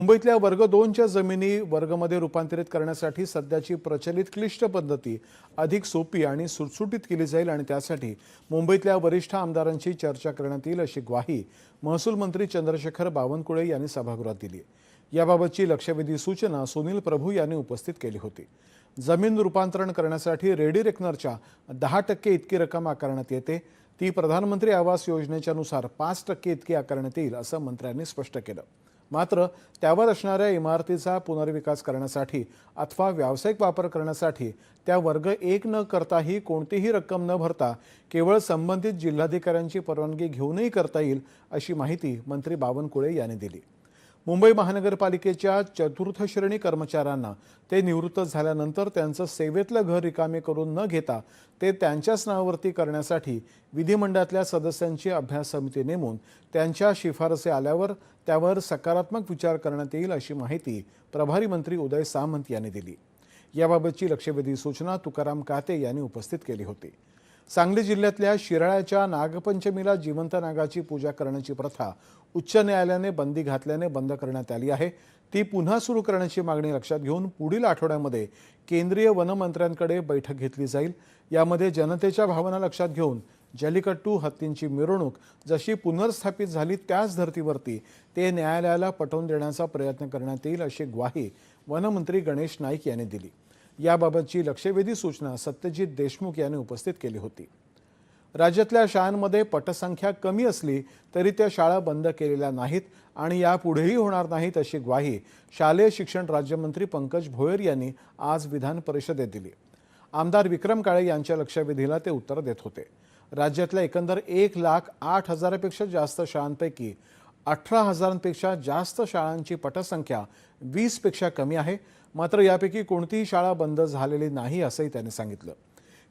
मुंबईतल्या वर्ग 2च्या जमिनी वर्गमध्ये रूपांतरित करण्यासाठी सध्याची प्रचलित क्लिष्ट पद्धती अधिक सोपी आणि सुटसुटीत केली जाईल आणि त्यासाठी मुंबईतल्या वरिष्ठ आमदारांची चर्चा करण्यात येईल अशी ग्वाही महसूल मंत्री चंद्रशेखर बावनकुळे यांनी सभागृहात दिली। याबाबतची लक्षवेधी सूचना सुनील प्रभू यांनी उपस्थित केली होती। जमीन रूपांतरण करण्यासाठी रेडी रेकनरच्या 10% इतकी रक्कम आकारण्यात येते। ती प्रधानमंत्री आवास योजनेच्या नुसार 5% इतकी आकारण्यात येईल असं मंत्र्यांनी स्पष्ट केलं। मात्र त्यावर असणाऱ्या इमारतीचा पुनर्विकास करण्यासाठी अथवा व्यावसायिक वापर करण्यासाठी त्या वर्ग 1 न करताही कोणतीही रक्कम न भरता केवळ संबंधित जिल्हाधिकाऱ्यांची परवानगी घेऊनही करता येईल अशी माहिती मंत्री बावनकुळे यांनी दिली। मुंबई महानगरपालिकेच्या चतुर्थ श्रेणी कर्मचाऱ्यांना ते निवृत्त झाल्यानंतर त्यांचं सेवेतलं घर रिकामे करून न घेता ते त्यांच्याच नावावरती करण्यासाठी विधिमंडळातल्या सदस्यांची अभ्यास समिती नेमून त्यांच्या शिफारसी आल्यावर त्यावर सकारात्मक विचार करण्यात येईल अशी माहिती प्रभारी मंत्री उदय सामंत यांनी दिली। याबाबतची लक्षवेधी सूचना तुकाराम काते यांनी उपस्थित केली होती। सांगली जिल्ह्यातल्या शिराळ्याच्या नागपंचमीला जिवंत नागाची पूजा करण्याची प्रथा उच्च न्यायालयाने बंदी घातल्याने बंद करण्यात आली आहे। ती पुन्हा सुरू करण्याची मागणी लक्षात घेऊन पुढील आठवड्यामध्ये केंद्रीय वनमंत्र्यांकडे बैठक घेतली जाईल। यामध्ये जनतेच्या भावना लक्षात घेऊन जल्लीकट्टू हत्तींची मिरवणूक जशी पुनर्स्थापित झाली त्याच धर्तीवरती ते न्यायालयाला पटवून देण्याचा प्रयत्न करण्यात येईल अशी ग्वाही वनमंत्री गणेश नाईक यांनी दिली। याबाबतची लक्षवेधी सूचना सत्यजित देशमुख यांनी उपस्थित केली होती। राज्यातल्या शाळांमध्ये पटसंख्या कमी असली तरी त्या शाळा बंद केलेल्या नाहीत आणि यापुढेही होणार नाहीत अशी ग्वाही शालेय शिक्षण राज्यमंत्री पंकज भोयर यांनी आज विधान परिषदेत दिली। आमदार विक्रम काळे यांच्या लक्षवेधीला ते उत्तर देत होते। राज्यातल्या एकंदर 1,08,000पेक्षा जास्त शाळांपैकी 18,000पेक्षा जास्त शाळांची पटसंख्या 20पेक्षा कमी आहे। मात्र यापैकी कोणतीही शाळा बंद झालेली नाही असंही त्यांनी सांगितलं।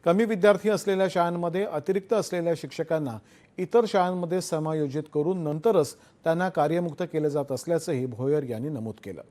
कमी विद्यार्थी असलेल्या शाळांमध्ये अतिरिक्त असलेल्या शिक्षकांना इतर शाळांमध्ये समायोजित करून नंतरच त्यांना कार्यमुक्त केले जात असल्याचंही भोयर यांनी नमूद केलं।